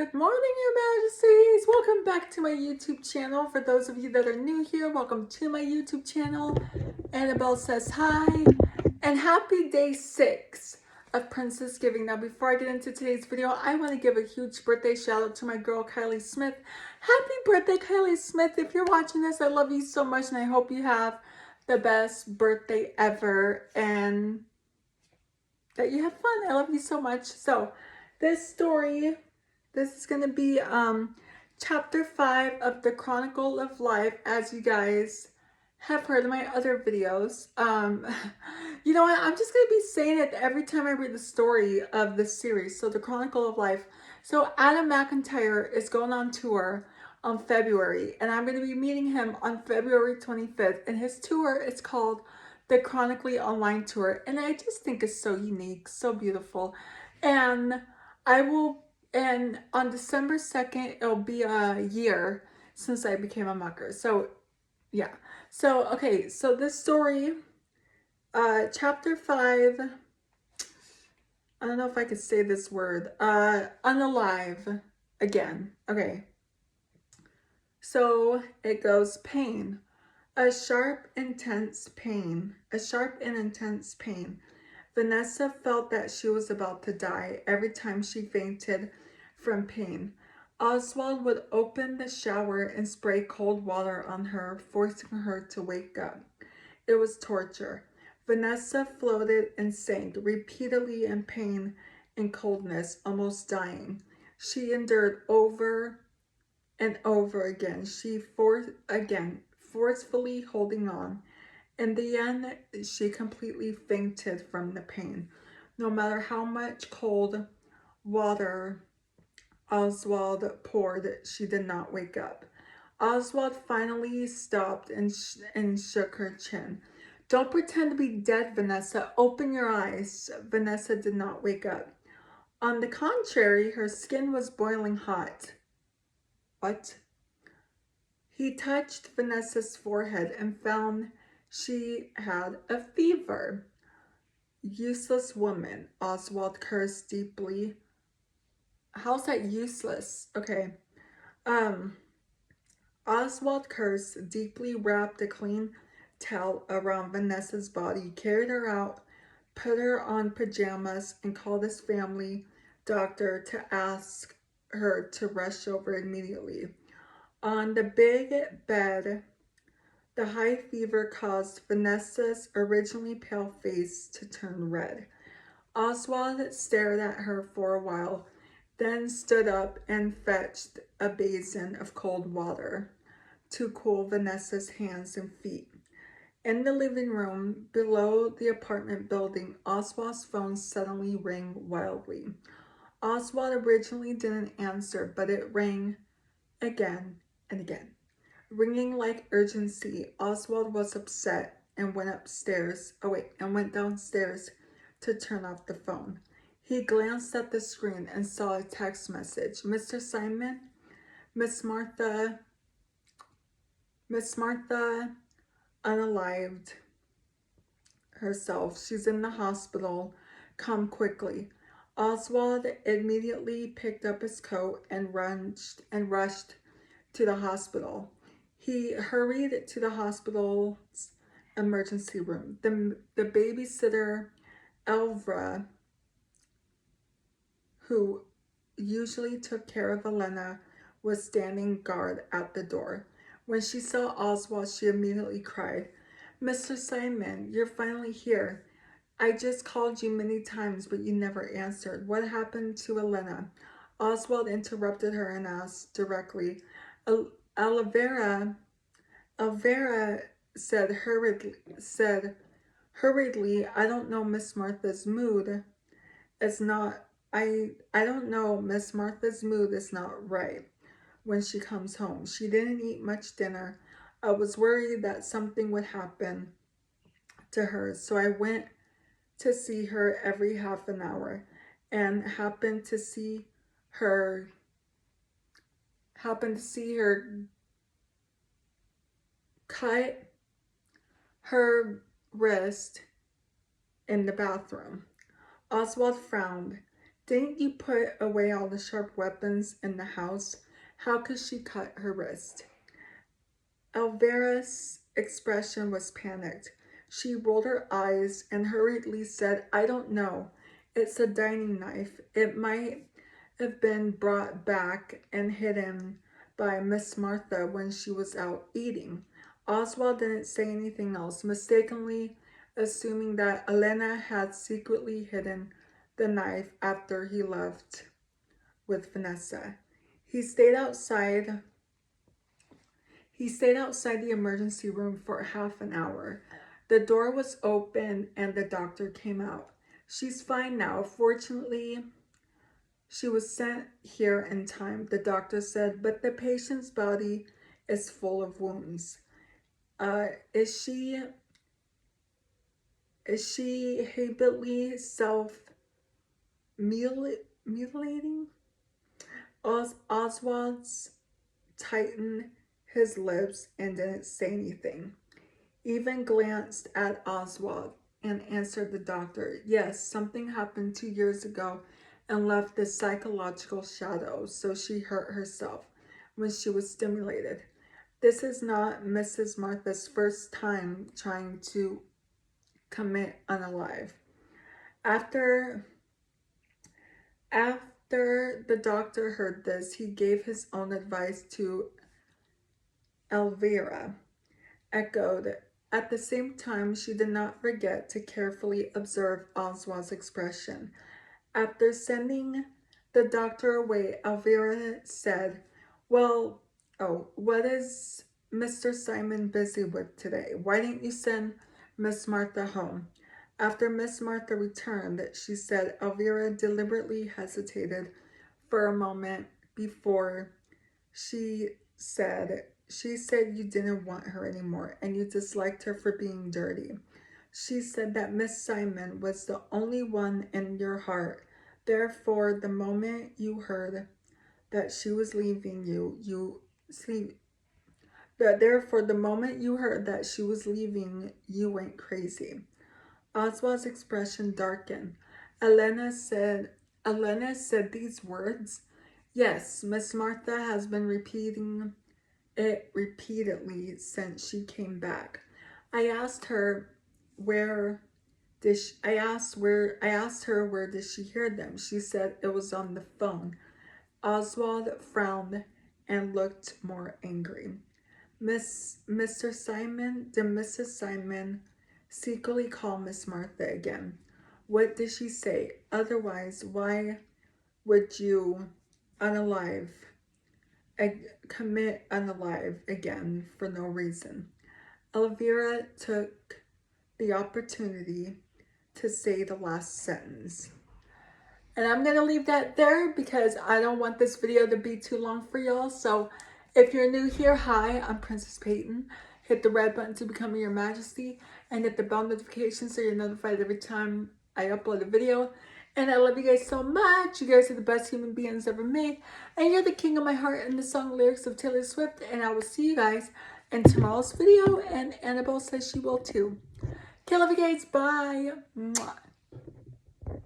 Good morning, Your Majesties. Welcome back to my YouTube channel. For those of you that are new here, welcome to my YouTube channel. Annabelle says hi. And happy day 6 of Princessgiving. Now, before I get into today's video, I want to give a huge birthday shout out to my girl, Kylie Smith. Happy birthday, Kylie Smith. If you're watching this, I love you so much and I hope you have the best birthday ever and that you have fun. I love you so much. So, this is going to be chapter 5 of the Chronicle of Life, as you guys have heard in my other videos. You know what? I'm just going to be saying it every time I read the story of this series. So the Chronicle of Life. So Adam McIntyre is going on tour on February, and I'm going to be meeting him on February 25th. And his tour is called the Chronically Online Tour. And I just think it's so unique, so beautiful. And and on December 2nd, it'll be a year since I became a mucker. So, yeah. So, okay. So this story, chapter 5, I don't know if I could say this word, unalive again. Okay. So it goes pain. A sharp, intense pain. A sharp and intense pain. Vanessa felt that she was about to die every time she fainted from pain. Oswald would open the shower and spray cold water on her, forcing her to wake up. It was torture. Vanessa floated and sank repeatedly in pain and coldness, almost dying. She endured over and over again. Forcefully holding on. In the end, she completely fainted from the pain. No matter how much cold water Oswald poured, she did not wake up. Oswald finally stopped and shook her chin. Don't pretend to be dead, Vanessa. Open your eyes. Vanessa did not wake up. On the contrary, her skin was boiling hot. What? He touched Vanessa's forehead and found she had a fever. Useless woman, Oswald cursed deeply. How's that useless? Okay. Oswald cursed deeply, wrapped a clean towel around Vanessa's body, carried her out, put her on pajamas, and called his family doctor to ask her to rush over immediately. On the big bed, the high fever caused Vanessa's originally pale face to turn red. Oswald stared at her for a while, then stood up and fetched a basin of cold water to cool Vanessa's hands and feet. In the living room below the apartment building, Oswald's phone suddenly rang wildly. Oswald originally didn't answer, but it rang again and again. Ringing like urgency, Oswald was upset and went downstairs to turn off the phone. He glanced at the screen and saw a text message. Mr. Simon, Miss Martha, unalived herself. She's in the hospital. Come quickly. Oswald immediately picked up his coat and rushed to the hospital. He hurried to the hospital's emergency room. The babysitter, Elvra, who usually took care of Elena, was standing guard at the door. When she saw Oswald, she immediately cried, Mr. Simon, you're finally here. I just called you many times, but you never answered. What happened to Elena? Oswald interrupted her and asked directly. Elvira said hurriedly, I don't know, Miss Martha's mood is not right when she comes home. She didn't eat much dinner. I was worried that something would happen to her, so I went to see her every half an hour and happened to see her cut her wrist in the bathroom. Oswald frowned. Didn't you put away all the sharp weapons in the house? How could she cut her wrist? Elvira's expression was panicked. She rolled her eyes and hurriedly said, I don't know. It's a dining knife. It might have been brought back and hidden by Miss Martha when she was out eating. Oswald didn't say anything else, mistakenly assuming that Elena had secretly hidden the knife after he left with Vanessa. He stayed outside the emergency room for half an hour. The door was open and the doctor came out. She's fine now. Fortunately, she was sent here in time, the doctor said, but the patient's body is full of wounds. Is she habitually self-mutilating? Oswald's tightened his lips and didn't say anything. Even glanced at Oswald and answered the doctor. Yes, something happened 2 years ago and left a psychological shadow, so she hurt herself when she was stimulated. This is not Mrs. Martha's first time trying to commit unalive. After the doctor heard this, he gave his own advice to Elvira, echoed. At the same time, she did not forget to carefully observe Oswald's expression. After sending the doctor away, Elvira said, Well, what is Mr. Simon busy with today? Why didn't you send Miss Martha home? After Miss Martha returned, she said. Elvira deliberately hesitated for a moment before she said you didn't want her anymore and you disliked her for being dirty. She said that Miss Simon was the only one in your heart. Therefore, the moment you heard that she was leaving you went crazy. Oswald's expression darkened. Elena said these words. Yes, Miss Martha has been repeating it repeatedly since she came back. I asked her where did she hear them. She said it was on the phone. Oswald frowned and looked more angry. Mr. Simon, did Mrs. Simon secretly call Miss Martha again? What did she say? Otherwise, why would you commit unalive again for no reason? Elvira took the opportunity to say the last sentence. And I'm going to leave that there because I don't want this video to be too long for y'all. So if you're new here, hi, I'm Princess Peyton. Hit the red button to become your majesty and hit the bell notification so you're notified every time I upload a video. And I love you guys so much. You guys are the best human beings ever made. And you're the king of my heart and the song lyrics of Taylor Swift. And I will see you guys in tomorrow's video. And Annabelle says she will too. Okay, love you guys. Bye. Mwah.